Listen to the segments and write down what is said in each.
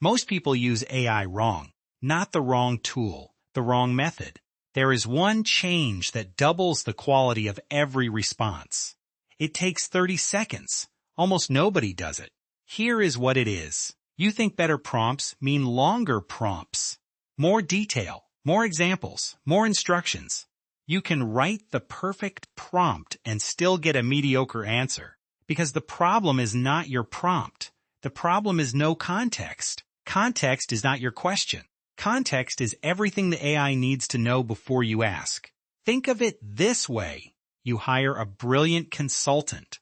Most people use AI wrong, not the wrong tool, the wrong method. There is one change that doubles the quality of every response. It takes 30 seconds. Almost nobody does it. Here is what it is. You think better prompts mean longer prompts. More detail, more examples, more instructions. You can write the perfect prompt and still get a mediocre answer. Because the problem is not your prompt. The problem is no context. Context is not your question. Context is everything the AI needs to know before you ask. Think of it this way. You hire a brilliant consultant.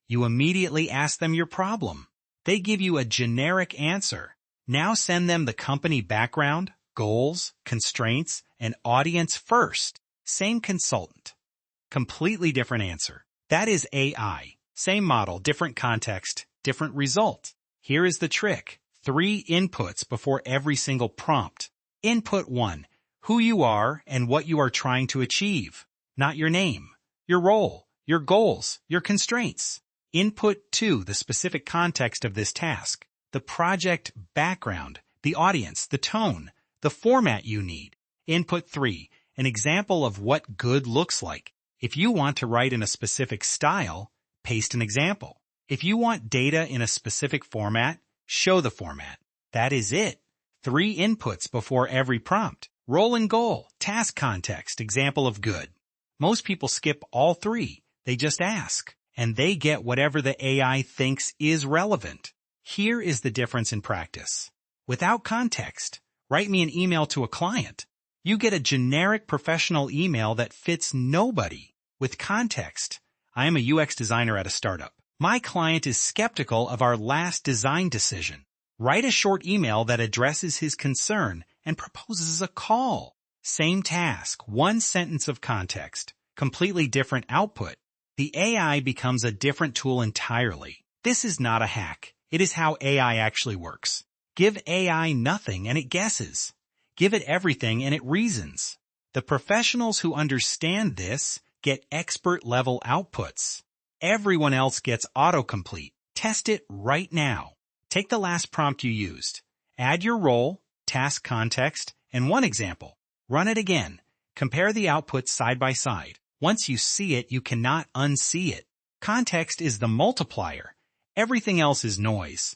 You immediately ask them your problem. They give you a generic answer. Now send them the company background, goals, constraints, and audience first. Same consultant. Completely different answer. That is AI. Same model, different context, different result. Here is the trick. 3 inputs before every single prompt. Input 1. Who you are and what you are trying to achieve. Not your name, your role, your goals, your constraints. Input 2. The specific context of this task. The project background, the audience, the tone, the format you need. Input 3. An example of what good looks like. If you want to write in a specific style, paste an example. If you want data in a specific format, show the format. That is it. 3 inputs before every prompt. Role and goal, task context, example of good. Most people skip all 3. They just ask, and they get whatever the AI thinks is relevant. Here is the difference in practice. Without context, write me an email to a client. You get a generic professional email that fits nobody. With context, I am a UX designer at a startup. My client is skeptical of our last design decision. Write a short email that addresses his concern and proposes a call. Same task, 1 sentence of context, completely different output. The AI becomes a different tool entirely. This is not a hack. It is how AI actually works. Give AI nothing and it guesses. Give it everything and it reasons. The professionals who understand this get expert-level outputs. Everyone else gets autocomplete. Test it right now. Take the last prompt you used. Add your role, task context, and 1 example. Run it again. Compare the outputs side by side. Once you see it, you cannot unsee it. Context is the multiplier. Everything else is noise.